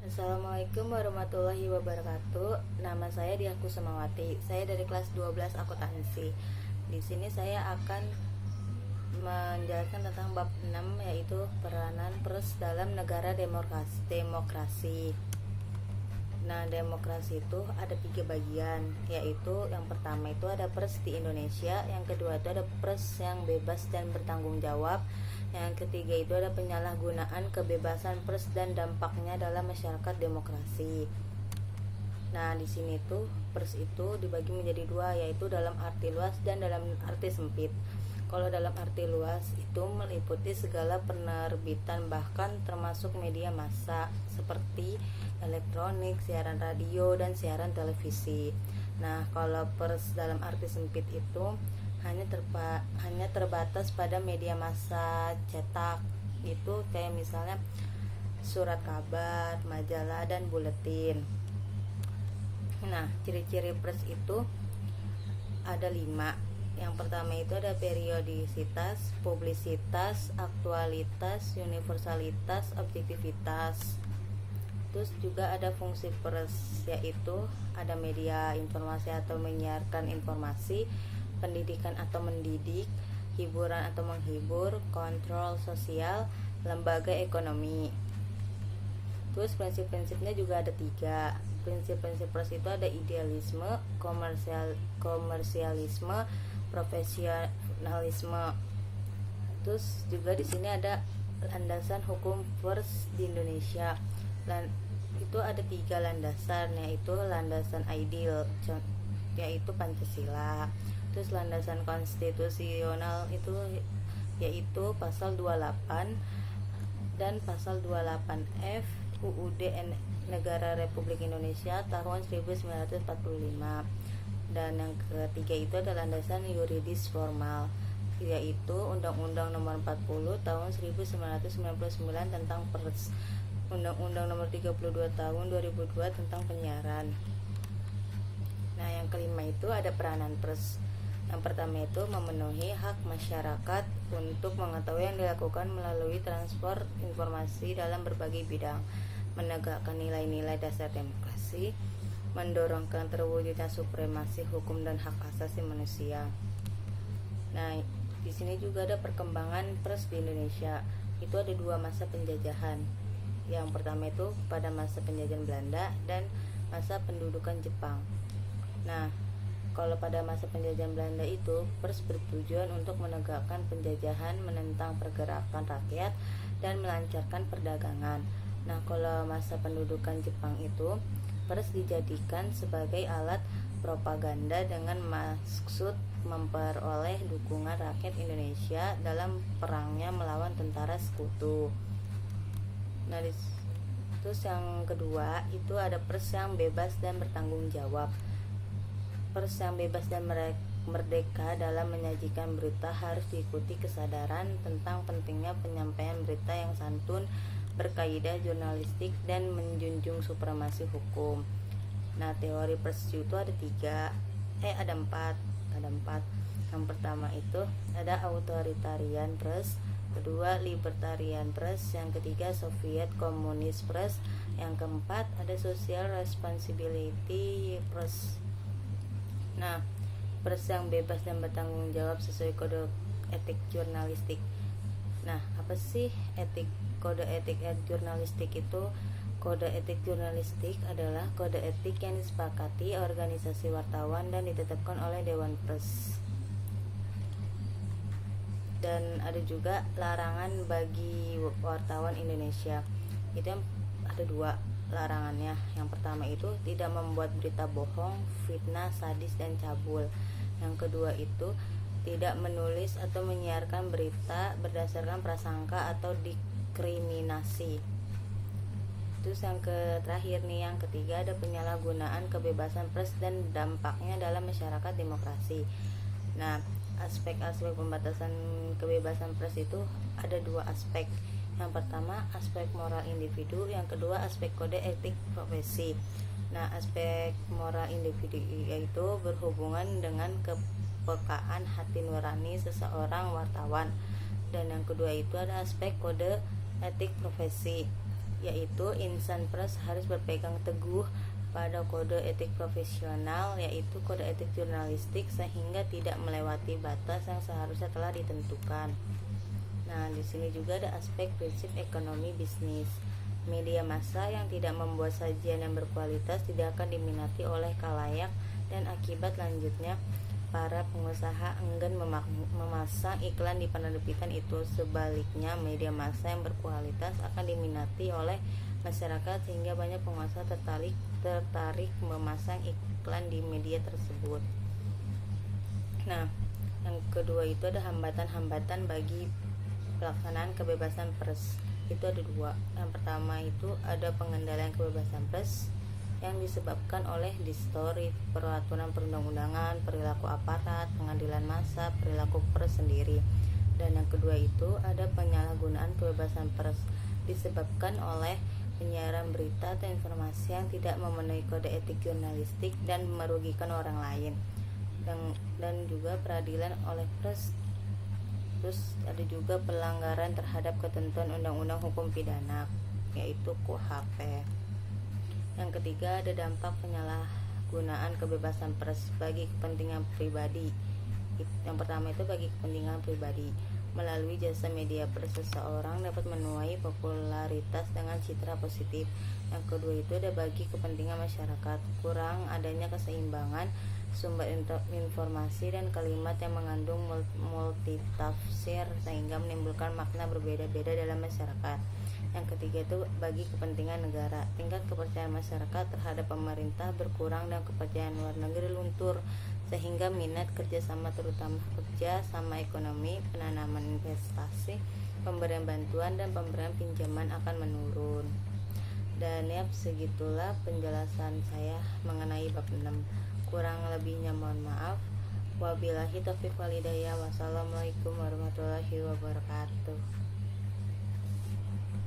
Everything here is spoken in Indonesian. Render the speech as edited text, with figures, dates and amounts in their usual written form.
Assalamualaikum warahmatullahi wabarakatuh. Nama saya Diah Kusumawati. Saya dari kelas 12 akuntansi. Di sini saya akan menjelaskan tentang bab 6, yaitu peranan pers dalam negara demokrasi. Nah, demokrasi itu ada 3 bagian, yaitu yang pertama itu ada pers di Indonesia, yang kedua itu ada pers yang bebas dan bertanggung jawab, yang ketiga itu ada penyalahgunaan kebebasan pers dan dampaknya dalam masyarakat demokrasi. Nah, di sini tuh pers itu dibagi menjadi dua, yaitu dalam arti luas dan dalam arti sempit. Kalau dalam arti luas itu meliputi segala penerbitan, bahkan termasuk media massa seperti elektronik, siaran radio, dan siaran televisi. Nah, kalau pers dalam arti sempit itu hanya terbatas pada media massa cetak, itu kayak misalnya surat kabar, majalah, dan buletin. Nah, ciri-ciri pers itu ada 5. Yang pertama itu ada periodisitas, publisitas, aktualitas, universalitas, objektivitas. Terus juga ada fungsi pers, yaitu ada media informasi atau menyiarkan informasi, pendidikan atau mendidik, hiburan atau menghibur, kontrol sosial, lembaga ekonomi. Terus prinsip-prinsipnya juga ada 3. Prinsip-prinsip pers itu ada idealisme, komersialisme, profesionalisme. Terus juga di sini ada landasan hukum pers di Indonesia. Itu ada 3 landasan, yaitu landasan ideal, yaitu Pancasila. Terus landasan konstitusional itu yaitu pasal 28 dan pasal 28F UUD Negara Republik Indonesia tahun 1945. Dan yang ketiga itu adalah landasan yuridis formal, yaitu Undang-Undang Nomor 40 tahun 1999 tentang pers, Undang-Undang Nomor 32 tahun 2002 tentang penyiaran. Nah, yang kelima itu ada peranan pers. Yang pertama itu memenuhi hak masyarakat untuk mengetahui yang dilakukan melalui transfer informasi dalam berbagai bidang, menegakkan nilai-nilai dasar demokrasi, mendorongkan terwujudnya supremasi hukum dan hak asasi manusia. Nah, di sini juga ada perkembangan pers di Indonesia. Itu ada 2 masa penjajahan. Yang pertama itu pada masa penjajahan Belanda dan masa pendudukan Jepang. Nah, kalau pada masa penjajahan Belanda itu pers bertujuan untuk menegakkan penjajahan, menentang pergerakan rakyat, dan melancarkan perdagangan. Nah, kalau masa pendudukan Jepang itu pers dijadikan sebagai alat propaganda dengan maksud memperoleh dukungan rakyat Indonesia dalam perangnya melawan tentara sekutu. Nah, terus yang kedua itu ada pers yang bebas dan bertanggung jawab. Pers yang bebas dan merdeka dalam menyajikan berita harus diikuti kesadaran tentang pentingnya penyampaian berita yang santun, berkaidah jurnalistik, dan menjunjung supremasi hukum. Nah, teori pers itu ada 4. Yang pertama itu ada authoritarian press, kedua libertarian press, yang ketiga Soviet Communist press, yang keempat ada social responsibility press. Nah, pers yang bebas dan bertanggung jawab sesuai kode etik jurnalistik. Nah, apa sih kode etik jurnalistik itu? Kode etik jurnalistik adalah kode etik yang disepakati organisasi wartawan dan ditetapkan oleh Dewan Pers. Dan ada juga larangan bagi wartawan Indonesia. Itu ada 2 larangannya. Yang pertama itu tidak membuat berita bohong, fitnah, sadis, dan cabul. Yang kedua itu tidak menulis atau menyiarkan berita berdasarkan prasangka atau diskriminasi. Terus yang terakhir nih, yang ketiga ada penyalahgunaan kebebasan pers dan dampaknya dalam masyarakat demokrasi. Nah, aspek-aspek pembatasan kebebasan pers itu ada 2 aspek. Yang pertama aspek moral individu, yang kedua aspek kode etik profesi. Nah, aspek moral individu yaitu berhubungan dengan kepekaan hati nurani seseorang wartawan. Dan yang kedua itu ada aspek kode etik profesi. yaitu insan pers harus berpegang teguh pada kode etik profesional, yaitu kode etik jurnalistik, sehingga tidak melewati batas yang seharusnya telah ditentukan. Nah, di sini juga ada aspek prinsip ekonomi bisnis. Media massa yang tidak membuat sajian yang berkualitas tidak akan diminati oleh khalayak, dan akibat lanjutnya para pengusaha enggan memasang iklan di penerbitan itu. Sebaliknya, media massa yang berkualitas akan diminati oleh masyarakat, sehingga banyak pengusaha tertarik memasang iklan di media tersebut. Nah, yang kedua itu ada hambatan-hambatan bagi pelaksanaan kebebasan pers. Itu ada dua. Yang pertama itu ada pengendalian kebebasan pers yang disebabkan oleh distorsi peraturan perundang-undangan, perilaku aparat, pengadilan massa, perilaku pers sendiri. Dan yang kedua itu ada penyalahgunaan kebebasan pers disebabkan oleh penyiaran berita atau informasi yang tidak memenuhi kode etik jurnalistik dan merugikan orang lain, dan juga peradilan oleh pers. Terus ada juga pelanggaran terhadap ketentuan undang-undang hukum pidana, yaitu KUHP. Yang ketiga ada dampak penyalahgunaan kebebasan pers bagi kepentingan pribadi. Yang pertama itu bagi kepentingan pribadi. Melalui jasa media pers, seseorang dapat menuai popularitas dengan citra positif. Yang kedua itu ada bagi kepentingan masyarakat. Kurang adanya keseimbangan sumber informasi dan kalimat yang mengandung multitafsir sehingga menimbulkan makna berbeda-beda dalam masyarakat. Yang ketiga itu bagi kepentingan negara. Tingkat kepercayaan masyarakat terhadap pemerintah berkurang dan kepercayaan luar negeri luntur, sehingga minat kerjasama, terutama kerjasama ekonomi, penanaman investasi, pemberian bantuan, dan pemberian pinjaman akan menurun. Dan ya, segitulah penjelasan saya mengenai bab 6. Kurang lebihnya mohon maaf. Wabillahi taufiq wal hidayah. Wassalamualaikum warahmatullahi wabarakatuh.